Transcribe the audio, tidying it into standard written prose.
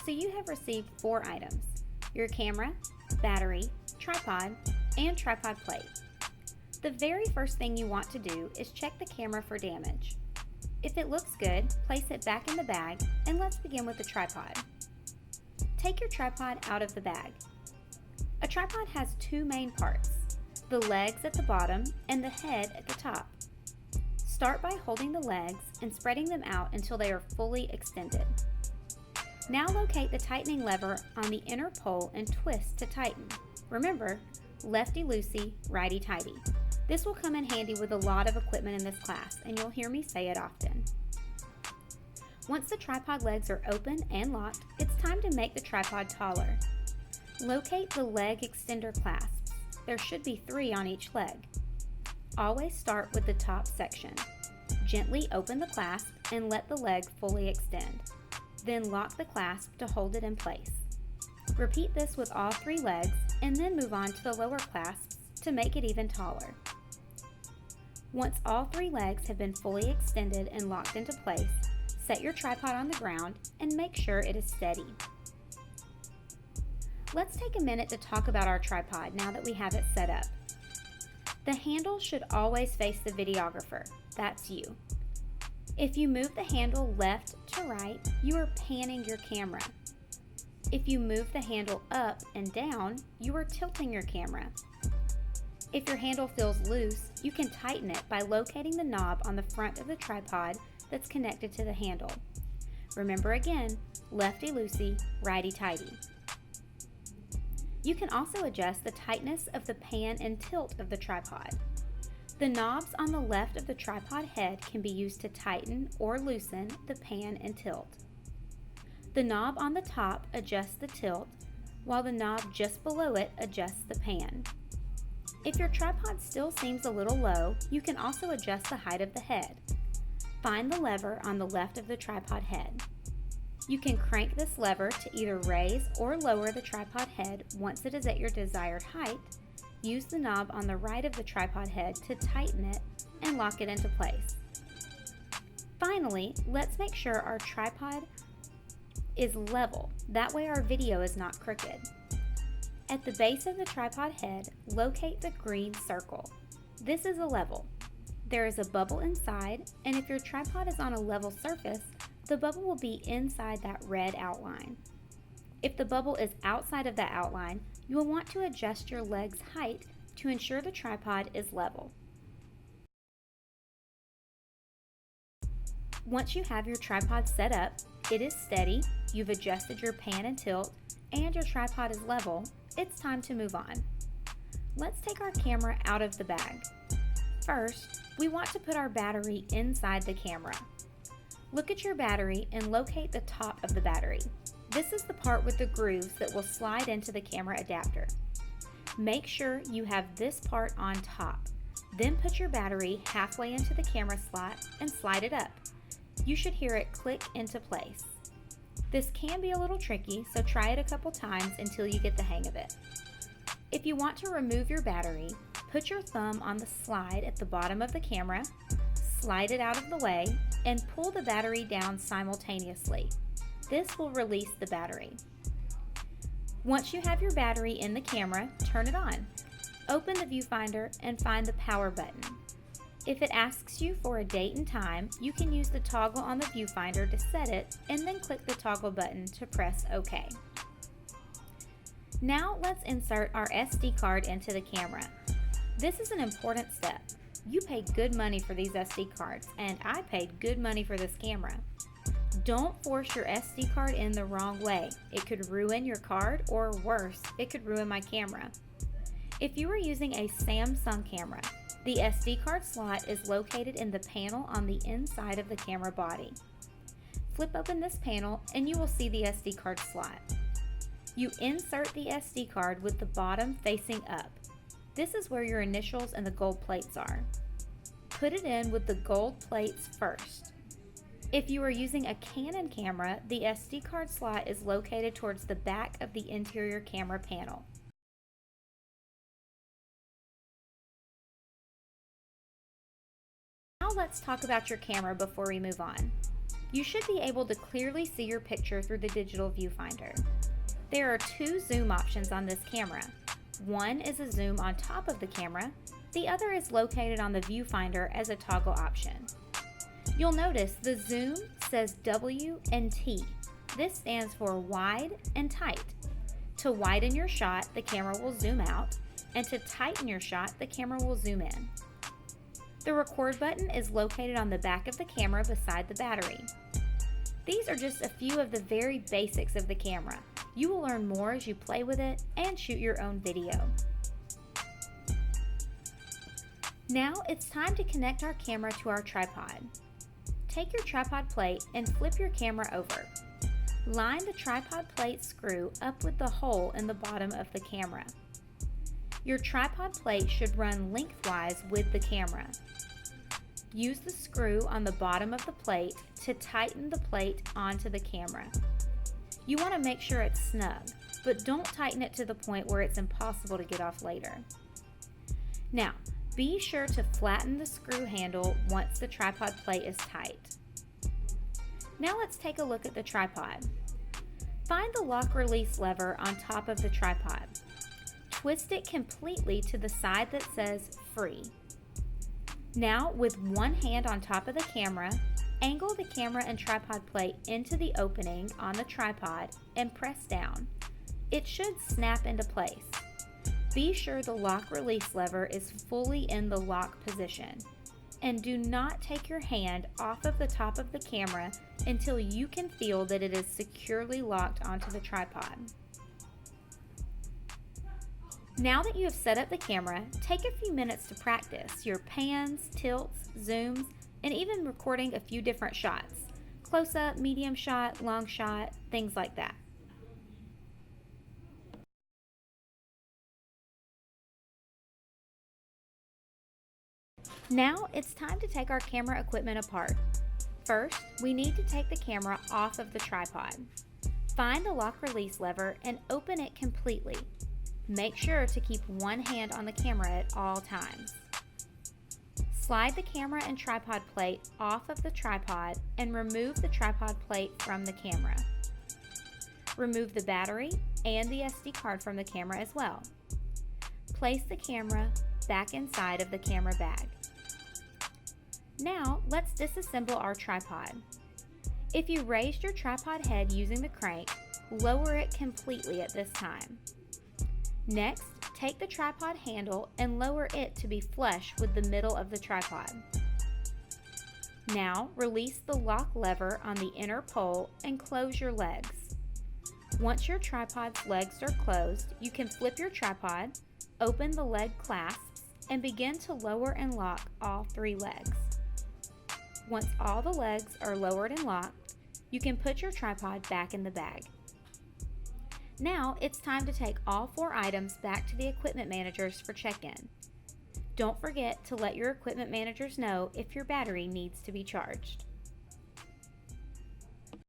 So you have received 4 items: your camera, battery, tripod, and tripod plate. The very first thing you want to do is check the camera for damage. If it looks good, place it back in the bag, and let's begin with the tripod. Take your tripod out of the bag. A tripod has 2 main parts, the legs at the bottom and the head at the top. Start by holding the legs and spreading them out until they are fully extended. Now locate the tightening lever on the inner pole and twist to tighten. Remember, lefty-loosey, righty-tighty. This will come in handy with a lot of equipment in this class, and you'll hear me say it often. Once the tripod legs are open and locked, it's time to make the tripod taller. Locate the leg extender clasps. There should be 3 on each leg. Always start with the top section. Gently open the clasp and let the leg fully extend. Then lock the clasp to hold it in place. Repeat this with all 3 legs and then move on to the lower clasps to make it even taller. Once all 3 legs have been fully extended and locked into place, set your tripod on the ground and make sure it is steady. Let's take a minute to talk about our tripod now that we have it set up. The handle should always face the videographer, that's you. If you move the handle left to right, you are panning your camera. If you move the handle up and down, you are tilting your camera. If your handle feels loose, you can tighten it by locating the knob on the front of the tripod that's connected to the handle. Remember again, lefty-loosey, righty-tighty. You can also adjust the tightness of the pan and tilt of the tripod. The knobs on the left of the tripod head can be used to tighten or loosen the pan and tilt. The knob on the top adjusts the tilt, while the knob just below it adjusts the pan. If your tripod still seems a little low, you can also adjust the height of the head. Find the lever on the left of the tripod head. You can crank this lever to either raise or lower the tripod head once it is at your desired height. Use the knob on the right of the tripod head to tighten it and lock it into place. Finally, let's make sure our tripod is level. That way our video is not crooked. At the base of the tripod head, locate the green circle. This is a level. There is a bubble inside, and if your tripod is on a level surface, the bubble will be inside that red outline. If the bubble is outside of that outline, you will want to adjust your leg's height to ensure the tripod is level. Once you have your tripod set up, it is steady, you've adjusted your pan and tilt, and your tripod is level, it's time to move on. Let's take our camera out of the bag. First, we want to put our battery inside the camera. Look at your battery and locate the top of the battery. This is the part with the grooves that will slide into the camera adapter. Make sure you have this part on top. Then put your battery halfway into the camera slot and slide it up. You should hear it click into place. This can be a little tricky, so try it a couple times until you get the hang of it. If you want to remove your battery, put your thumb on the slide at the bottom of the camera, slide it out of the way, and pull the battery down simultaneously. This will release the battery. Once you have your battery in the camera, turn it on. Open the viewfinder and find the power button. If it asks you for a date and time, you can use the toggle on the viewfinder to set it and then click the toggle button to press OK. Now let's insert our SD card into the camera. This is an important step. You paid good money for these SD cards, and I paid good money for this camera. Don't force your SD card in the wrong way. It could ruin your card, or worse, it could ruin my camera. If you are using a Samsung camera, the SD card slot is located in the panel on the inside of the camera body. Flip open this panel and you will see the SD card slot. You insert the SD card with the bottom facing up. This is where your initials and the gold plates are. Put it in with the gold plates first. If you are using a Canon camera, the SD card slot is located towards the back of the interior camera panel. Now let's talk about your camera before we move on. You should be able to clearly see your picture through the digital viewfinder. There are 2 zoom options on this camera. One is a zoom on top of the camera, the other is located on the viewfinder as a toggle option. You'll notice the zoom says W and T. This stands for wide and tight. To widen your shot, the camera will zoom out, and to tighten your shot, the camera will zoom in. The record button is located on the back of the camera beside the battery. These are just a few of the very basics of the camera. You will learn more as you play with it and shoot your own video. Now it's time to connect our camera to our tripod. Take your tripod plate and flip your camera over. Line the tripod plate screw up with the hole in the bottom of the camera. Your tripod plate should run lengthwise with the camera. Use the screw on the bottom of the plate to tighten the plate onto the camera. You want to make sure it's snug, but don't tighten it to the point where it's impossible to get off later. Now, be sure to flatten the screw handle once the tripod plate is tight. Now let's take a look at the tripod. Find the lock release lever on top of the tripod. Twist it completely to the side that says free. Now, with one hand on top of the camera, angle the camera and tripod plate into the opening on the tripod and press down. It should snap into place. Be sure the lock release lever is fully in the lock position. And do not take your hand off of the top of the camera until you can feel that it is securely locked onto the tripod. Now that you have set up the camera, take a few minutes to practice your pans, tilts, zooms, and even recording a few different shots. Close-up, medium shot, long shot, things like that. Now it's time to take our camera equipment apart. First, we need to take the camera off of the tripod. Find the lock release lever and open it completely. Make sure to keep one hand on the camera at all times. Slide the camera and tripod plate off of the tripod and remove the tripod plate from the camera. Remove the battery and the SD card from the camera as well. Place the camera back inside of the camera bag. Now, let's disassemble our tripod. If you raised your tripod head using the crank, lower it completely at this time. Next, take the tripod handle and lower it to be flush with the middle of the tripod. Now, release the lock lever on the inner pole and close your legs. Once your tripod's legs are closed, you can flip your tripod, open the leg clasps, and begin to lower and lock all 3 legs. Once all the legs are lowered and locked, you can put your tripod back in the bag. Now it's time to take all 4 items back to the equipment managers for check-in. Don't forget to let your equipment managers know if your battery needs to be charged.